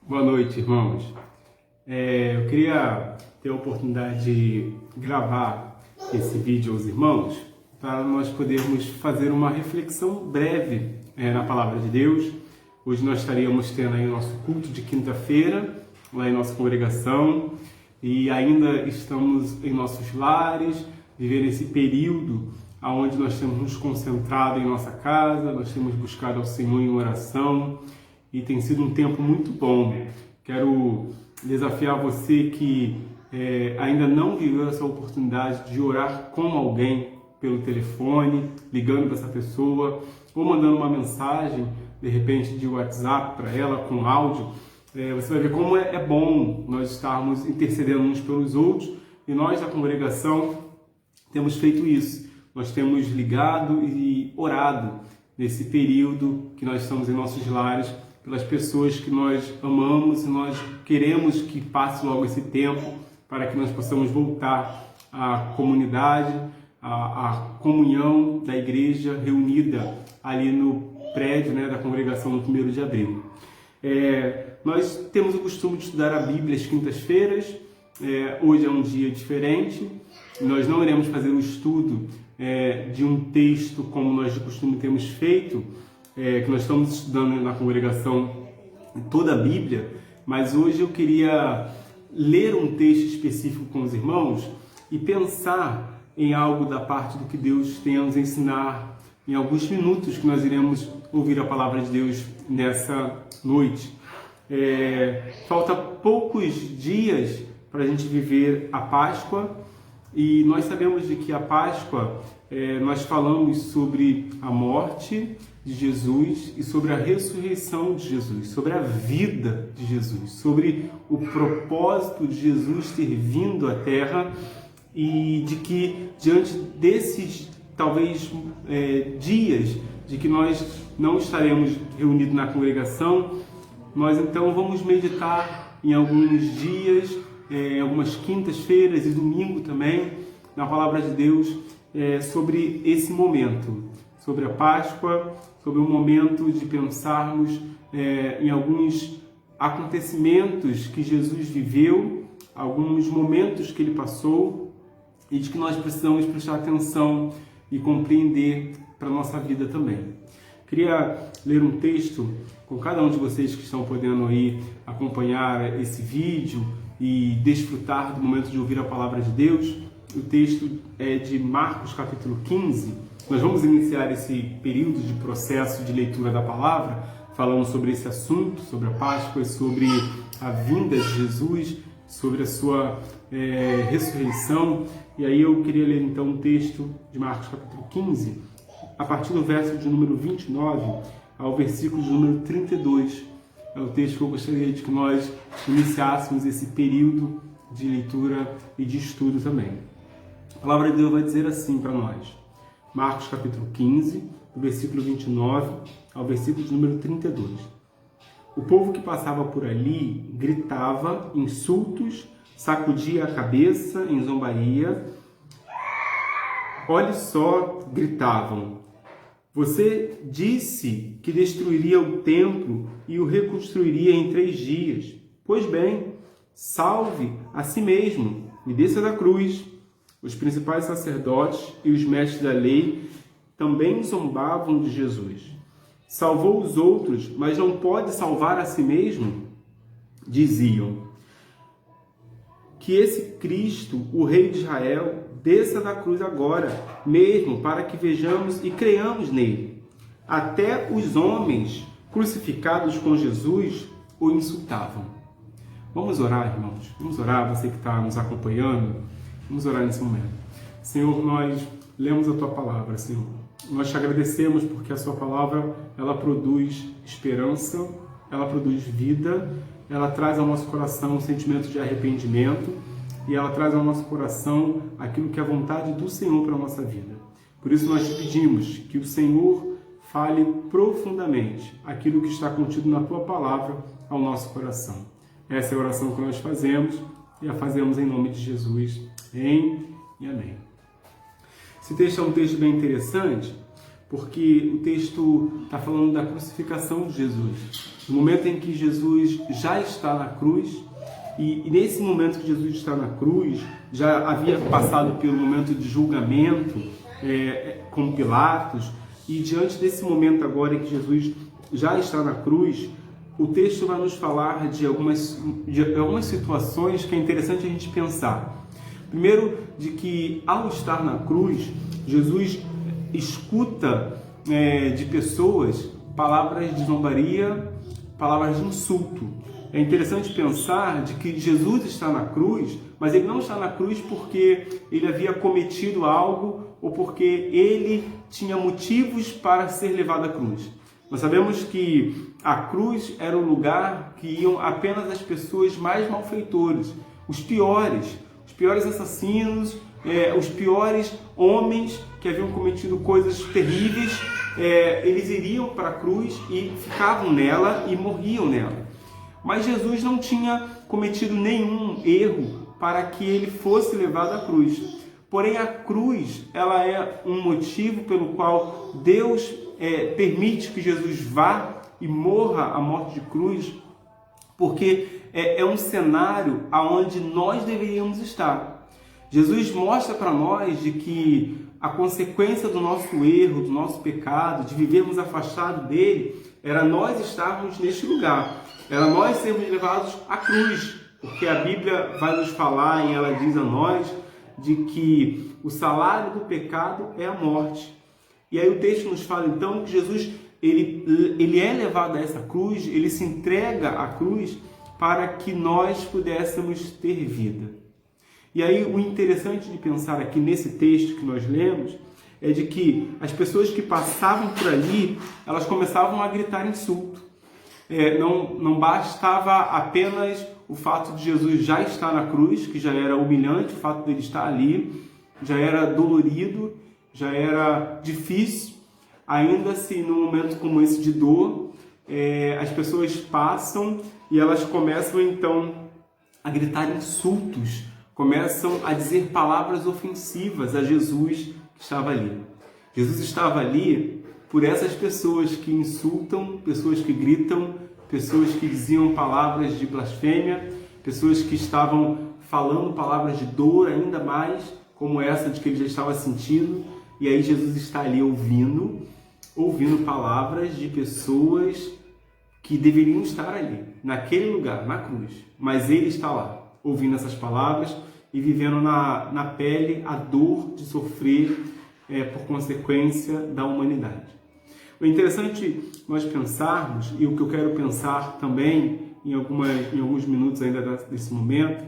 Boa noite, irmãos. Eu queria ter a oportunidade de gravar esse vídeo aos irmãos para nós podermos fazer uma reflexão breve na Palavra de Deus. Hoje nós estaríamos tendo aí o nosso culto de quinta-feira, lá em nossa congregação, e ainda estamos em nossos lares, vivendo esse período onde nós temos nos concentrado em nossa casa, nós temos buscado ao Senhor em oração, e tem sido um tempo muito bom. Quero desafiar você que ainda não viveu essa oportunidade de orar com alguém pelo telefone, ligando para essa pessoa, ou mandando uma mensagem, de repente, de WhatsApp para ela, com áudio. Você vai ver como é bom nós estarmos intercedendo uns pelos outros, e nós da congregação temos feito isso. Nós temos ligado e orado nesse período que nós estamos em nossos lares, pelas pessoas que nós amamos, e nós queremos que passe logo esse tempo para que nós possamos voltar à comunidade, à comunhão da igreja reunida ali no prédio da congregação no 1º de abril. Nós temos o costume de estudar a Bíblia às quintas-feiras. Hoje é um dia diferente. Nós não iremos fazer o estudo de um texto como nós de costume temos feito, que nós estamos estudando na congregação toda a Bíblia, mas hoje eu queria ler um texto específico com os irmãos e pensar em algo da parte do que Deus tem a nos ensinar em alguns minutos que nós iremos ouvir a palavra de Deus nessa noite. Falta poucos dias para a gente viver a Páscoa, e nós sabemos de que a Páscoa, nós falamos sobre a morte de Jesus e sobre a ressurreição de Jesus, sobre a vida de Jesus, sobre o propósito de Jesus ter vindo à Terra, e de que diante desses, talvez, dias de que nós não estaremos reunidos na congregação, nós então vamos meditar em alguns dias, algumas quintas-feiras e domingo também, na Palavra de Deus, sobre esse momento, sobre a Páscoa, sobre o momento de pensarmos em alguns acontecimentos que Jesus viveu, alguns momentos que ele passou e de que nós precisamos prestar atenção e compreender para a nossa vida também. Queria ler um texto com cada um de vocês que estão podendo aí acompanhar esse vídeo e desfrutar do momento de ouvir a palavra de Deus. O texto é de Marcos capítulo 15. Nós vamos iniciar esse período de processo de leitura da palavra, falando sobre esse assunto, sobre a Páscoa, sobre a vinda de Jesus, sobre a sua ressurreição. E aí eu queria ler então um texto de Marcos capítulo 15, a partir do verso de número 29 ao versículo de número 32. É o texto que eu gostaria de que nós iniciássemos esse período de leitura e de estudo também. A palavra de Deus vai dizer assim para nós. Marcos capítulo 15, do versículo 29 ao versículo de número 32. O povo que passava por ali gritava insultos, sacudia a cabeça em zombaria. Olhe só, gritavam. Você disse que destruiria o templo e o reconstruiria em 3 dias. Pois bem, salve a si mesmo e desça da cruz. Os principais sacerdotes e os mestres da lei também zombavam de Jesus. Salvou os outros, mas não pode salvar a si mesmo? Diziam. Que esse Cristo, o Rei de Israel, desça da cruz agora, mesmo para que vejamos e creiamos nele. Até os homens crucificados com Jesus o insultavam. Vamos orar, irmãos. Vamos orar, você que está nos acompanhando. Vamos orar nesse momento. Senhor, nós lemos a Tua palavra, Senhor. Nós te agradecemos porque a Sua palavra, ela produz esperança, ela produz vida, ela traz ao nosso coração um sentimento de arrependimento e ela traz ao nosso coração aquilo que é a vontade do Senhor para a nossa vida. Por isso nós te pedimos que o Senhor fale profundamente aquilo que está contido na Tua palavra ao nosso coração. Essa é a oração que nós fazemos e a fazemos em nome de Jesus. Amém e amém. Esse texto é um texto bem interessante, porque o texto está falando da crucificação de Jesus. no momento em que Jesus já está na cruz, e nesse momento que Jesus está na cruz, já havia passado pelo momento de julgamento com Pilatos, e diante desse momento agora em que Jesus já está na cruz, o texto vai nos falar de algumas situações que é interessante a gente pensar. Primeiro, de que ao estar na cruz, Jesus escuta de pessoas palavras de zombaria, palavras de insulto. É interessante pensar de que Jesus está na cruz, mas ele não está na cruz porque ele havia cometido algo ou porque ele tinha motivos para ser levado à cruz. Nós sabemos que a cruz era o lugar que iam apenas as pessoas mais malfeitores, os piores assassinos, os piores homens que haviam cometido coisas terríveis, eles iriam para a cruz e ficavam nela e morriam nela. Mas Jesus não tinha cometido nenhum erro para que ele fosse levado à cruz. Porém, a cruz, ela é um motivo pelo qual Deus permite que Jesus vá e morra a morte de cruz, porque é um cenário aonde nós deveríamos estar. Jesus mostra para nós de que a consequência do nosso erro, do nosso pecado, de vivermos afastados dele, era nós estarmos neste lugar. Era nós sermos levados à cruz, porque a Bíblia vai nos falar e ela diz a nós de que o salário do pecado é a morte. E aí o texto nos fala então que Jesus ele é levado a essa cruz, ele se entrega à cruz para que nós pudéssemos ter vida. E aí o interessante de pensar aqui nesse texto que nós lemos é de que as pessoas que passavam por ali, elas começavam a gritar insulto. Não bastava apenas o fato de Jesus já estar na cruz, que já era humilhante, o fato dele estar ali, já era dolorido, já era difícil. Ainda assim, num momento como esse de dor, as pessoas passam e elas começam então a gritar insultos, começam a dizer palavras ofensivas a Jesus que estava ali. Jesus estava ali por essas pessoas que insultam, pessoas que gritam, pessoas que diziam palavras de blasfêmia, pessoas que estavam falando palavras de dor ainda mais, como essa de que ele já estava sentindo, e aí Jesus está ali ouvindo palavras de pessoas que deveriam estar ali, naquele lugar, na cruz, mas ele está lá, ouvindo essas palavras e vivendo na pele a dor de sofrer por consequência da humanidade. O interessante nós pensarmos, e o que eu quero pensar também em alguns minutos ainda desse momento,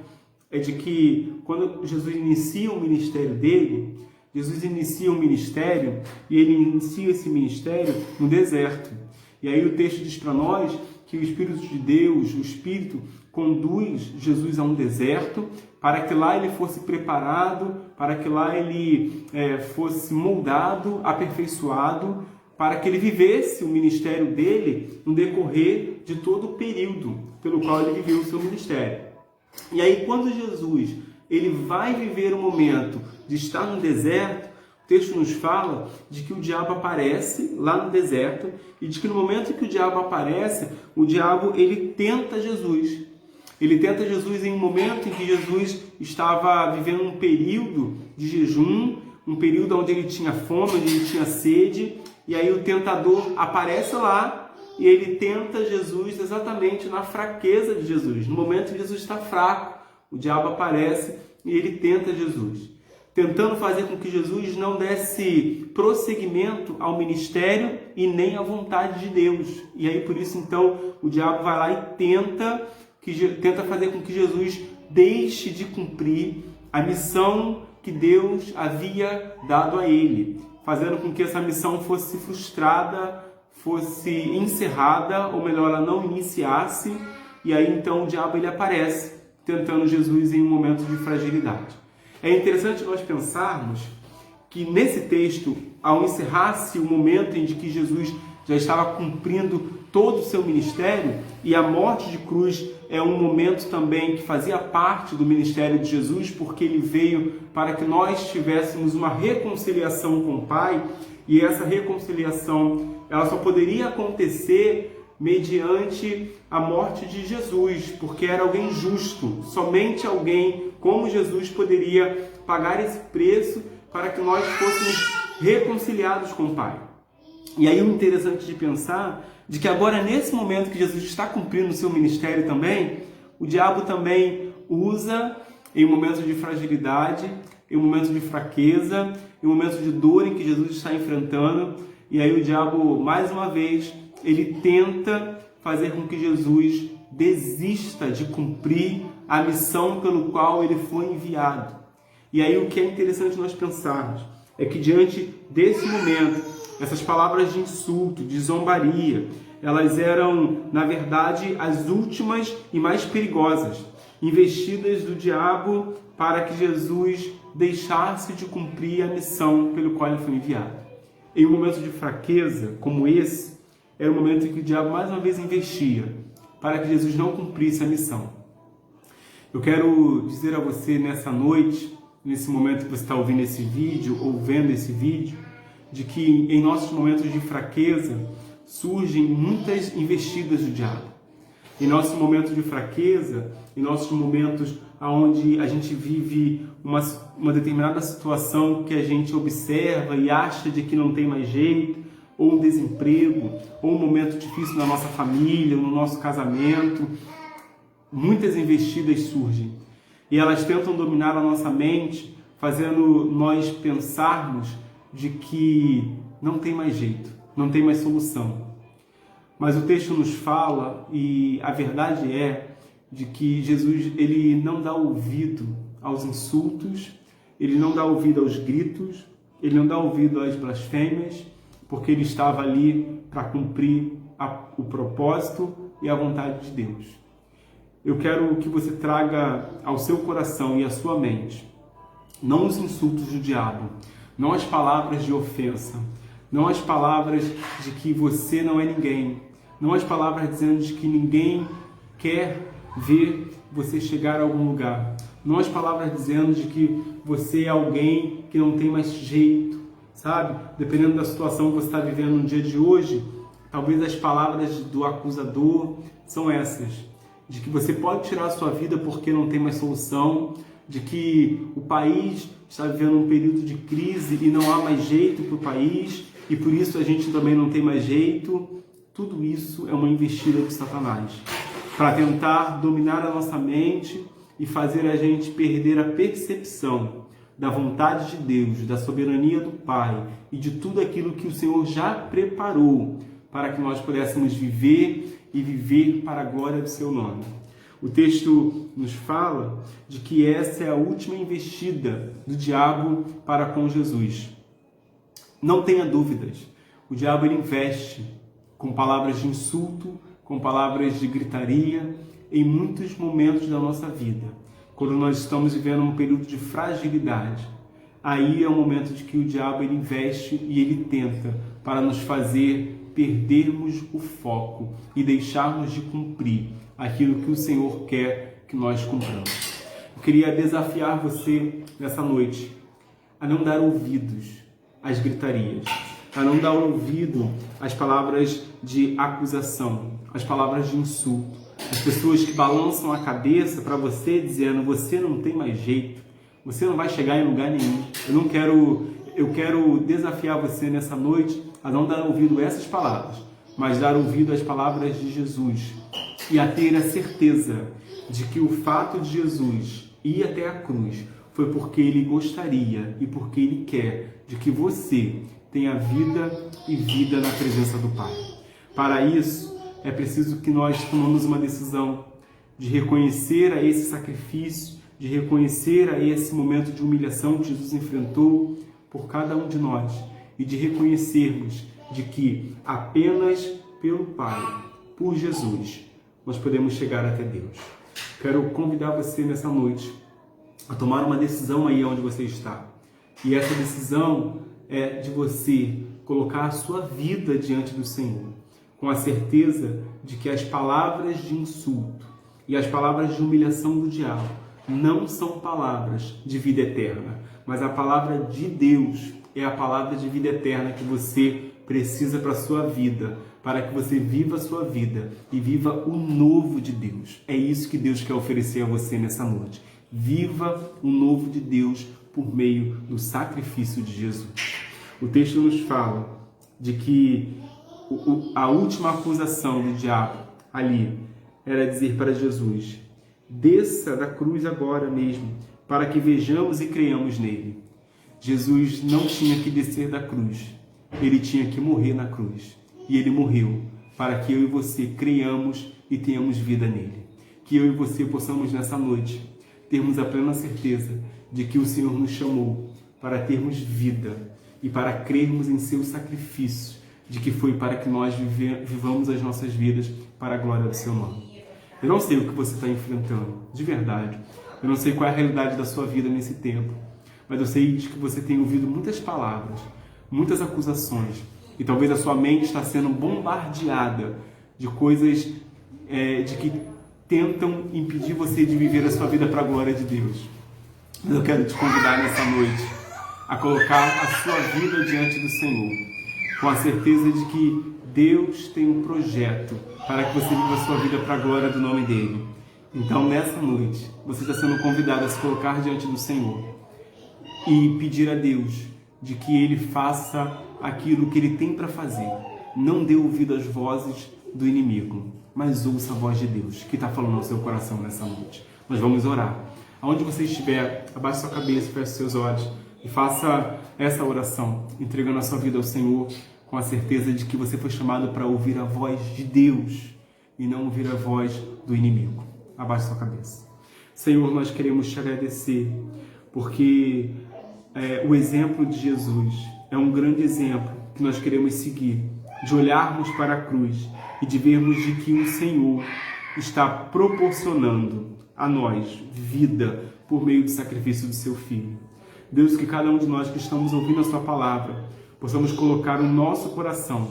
é de que quando Jesus inicia o ministério dele, Jesus inicia um ministério e ele inicia esse ministério no deserto. E aí o texto diz para nós que o Espírito de Deus, o Espírito, conduz Jesus a um deserto para que lá ele fosse preparado, para que lá ele fosse moldado, aperfeiçoado, para que ele vivesse o ministério dele no decorrer de todo o período pelo qual ele viveu o seu ministério. E aí, quando Jesus ele vai viver o momento de estar no deserto, o texto nos fala de que o diabo aparece lá no deserto e de que no momento em que o diabo aparece, o diabo ele tenta Jesus. Ele tenta Jesus em um momento em que Jesus estava vivendo um período de jejum, um período onde ele tinha fome, onde ele tinha sede, e aí o tentador aparece lá e ele tenta Jesus exatamente na fraqueza de Jesus. No momento em que Jesus está fraco, o diabo aparece e ele tenta Jesus, tentando fazer com que Jesus não desse prosseguimento ao ministério e nem à vontade de Deus. E aí por isso então o diabo vai lá e tenta fazer com que Jesus deixe de cumprir a missão que Deus havia dado a ele, fazendo com que essa missão fosse frustrada, fosse encerrada, ou melhor, ela não iniciasse. E aí então o diabo ele aparece, tentando Jesus em um momento de fragilidade. É interessante nós pensarmos que nesse texto, ao encerrar-se o momento em que Jesus já estava cumprindo todo o seu ministério, e a morte de cruz é um momento também que fazia parte do ministério de Jesus, porque ele veio para que nós tivéssemos uma reconciliação com o Pai, e essa reconciliação ela só poderia acontecer mediante a morte de Jesus, porque era alguém justo. Somente alguém como Jesus poderia pagar esse preço para que nós fôssemos reconciliados com o Pai. E aí o interessante de pensar de que agora, nesse momento que Jesus está cumprindo o seu ministério também, o diabo também usa em momentos de fragilidade, em momentos de fraqueza, em momentos de dor em que Jesus está enfrentando. E aí o diabo, mais uma vez, ele tenta fazer com que Jesus desista de cumprir a missão pelo qual ele foi enviado. E aí o que é interessante nós pensarmos é que diante desse momento, essas palavras de insulto, de zombaria, elas eram, na verdade, as últimas e mais perigosas, investidas do diabo para que Jesus deixasse de cumprir a missão pelo qual ele foi enviado. Em um momento de fraqueza como esse, era o momento em que o diabo mais uma vez investia para que Jesus não cumprisse a missão. Eu quero dizer a você nessa noite, nesse momento que você está ouvindo esse vídeo ou vendo esse vídeo, de que em nossos momentos de fraqueza surgem muitas investidas do diabo. Em nossos momentos de fraqueza, em nossos momentos onde a gente vive uma determinada situação que a gente observa e acha de que não tem mais jeito, ou um desemprego, ou um momento difícil na nossa família, no nosso casamento, muitas investidas surgem. E elas tentam dominar a nossa mente, fazendo nós pensarmos de que não tem mais jeito, não tem mais solução. Mas o texto nos fala, e a verdade é, de que Jesus ele não dá ouvido aos insultos, ele não dá ouvido aos gritos, ele não dá ouvido às blasfêmias, porque ele estava ali para cumprir o propósito e a vontade de Deus. Eu quero que você traga ao seu coração e à sua mente, não os insultos do diabo, não as palavras de ofensa, não as palavras de que você não é ninguém, não as palavras dizendo de que ninguém quer ver você chegar a algum lugar, não as palavras dizendo de que você é alguém que não tem mais jeito, sabe? Dependendo da situação que você está vivendo no dia de hoje, talvez as palavras do acusador são essas, de que você pode tirar a sua vida porque não tem mais solução, de que o país está vivendo um período de crise e não há mais jeito para o país, e por isso a gente também não tem mais jeito. Tudo isso é uma investida de Satanás, para tentar dominar a nossa mente e fazer a gente perder a percepção da vontade de Deus, da soberania do Pai e de tudo aquilo que o Senhor já preparou para que nós pudéssemos viver e viver para a glória do seu nome. O texto nos fala de que essa é a última investida do diabo para com Jesus. Não tenha dúvidas, o diabo ele investe com palavras de insulto, com palavras de gritaria, em muitos momentos da nossa vida. Quando nós estamos vivendo um período de fragilidade, aí é o momento de que o diabo ele investe e ele tenta para nos fazer perdermos o foco e deixarmos de cumprir aquilo que o Senhor quer que nós cumpramos. Eu queria desafiar você nessa noite a não dar ouvidos às gritarias, a não dar ouvido às palavras de acusação, às palavras de insulto, as pessoas que balançam a cabeça para você dizendo: você não tem mais jeito, você não vai chegar em lugar nenhum. Eu quero desafiar você nessa noite a não dar ouvido a essas palavras, mas dar ouvido às palavras de Jesus e a ter a certeza de que o fato de Jesus ir até a cruz foi porque ele gostaria e porque ele quer de que você tenha vida e vida na presença do Pai. Para isso, é preciso que nós tomemos uma decisão de reconhecer a esse sacrifício, de reconhecer a esse momento de humilhação que Jesus enfrentou por cada um de nós e de reconhecermos de que apenas pelo Pai, por Jesus, nós podemos chegar até Deus. Quero convidar você nessa noite a tomar uma decisão aí onde você está. E essa decisão é de você colocar a sua vida diante do Senhor, com a certeza de que as palavras de insulto e as palavras de humilhação do diabo não são palavras de vida eterna, mas a palavra de Deus é a palavra de vida eterna que você precisa para a sua vida, para que você viva a sua vida e viva o novo de Deus. É isso que Deus quer oferecer a você nessa noite. Viva o novo de Deus por meio do sacrifício de Jesus. O texto nos fala de que a última acusação do diabo ali era dizer para Jesus: desça da cruz agora mesmo, para que vejamos e creiamos nele. Jesus não tinha que descer da cruz, ele tinha que morrer na cruz. E ele morreu para que eu e você creiamos e tenhamos vida nele. Que eu e você possamos nessa noite termos a plena certeza de que o Senhor nos chamou para termos vida e para crermos em seu sacrifício, de que foi para que nós vivamos as nossas vidas para a glória do seu nome. Eu não sei o que você está enfrentando, de verdade. Eu não sei qual é a realidade da sua vida nesse tempo, mas eu sei que você tem ouvido muitas palavras, muitas acusações, e talvez a sua mente está sendo bombardeada de coisas de que tentam impedir você de viver a sua vida para a glória de Deus. Mas eu quero te convidar nessa noite a colocar a sua vida diante do Senhor, com a certeza de que Deus tem um projeto para que você viva a sua vida para a glória do nome dEle. Então, nessa noite, você está sendo convidado a se colocar diante do Senhor e pedir a Deus de que Ele faça aquilo que Ele tem para fazer. Não dê ouvido às vozes do inimigo, mas ouça a voz de Deus que está falando ao seu coração nessa noite. Nós vamos orar. Aonde você estiver, abaixe sua cabeça, feche seus olhos e faça essa oração, entregando a sua vida ao Senhor, com a certeza de que você foi chamado para ouvir a voz de Deus e não ouvir a voz do inimigo. Abaixe sua cabeça. Senhor, nós queremos te agradecer, porque o exemplo de Jesus é um grande exemplo que nós queremos seguir, de olharmos para a cruz e de vermos de que o Senhor está proporcionando a nós vida por meio do sacrifício do seu Filho. Deus, que cada um de nós que estamos ouvindo a sua palavra, possamos colocar o nosso coração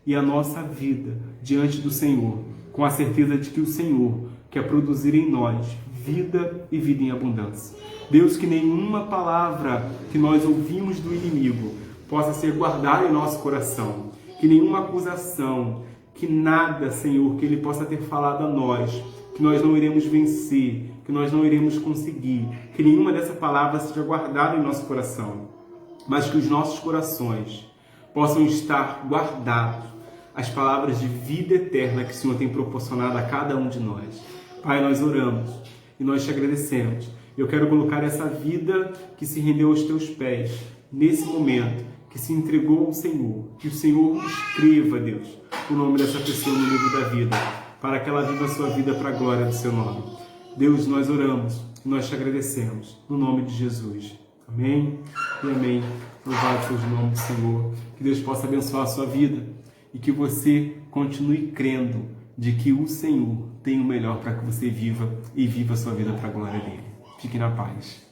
e a nossa vida diante do Senhor, com a certeza de que o Senhor quer produzir em nós vida e vida em abundância. Deus, que nenhuma palavra que nós ouvimos do inimigo possa ser guardada em nosso coração, que nenhuma acusação, que nada, Senhor, que Ele possa ter falado a nós, que nós não iremos vencer, que nós não iremos conseguir, que nenhuma dessa palavra seja guardada em nosso coração, mas que os nossos corações possam estar guardados as palavras de vida eterna que o Senhor tem proporcionado a cada um de nós. Pai, nós oramos e nós te agradecemos. Eu quero colocar essa vida que se rendeu aos teus pés, nesse momento, que se entregou ao Senhor. Que o Senhor escreva, Deus, o nome dessa pessoa no livro da vida, para que ela viva a sua vida para a glória do seu nome. Deus, nós oramos e nós te agradecemos, no nome de Jesus. Amém e amém. Louvado seja o nome do Senhor. Que Deus possa abençoar a sua vida e que você continue crendo de que o Senhor tem o melhor para que você viva e viva a sua vida para a glória dele. Fique na paz.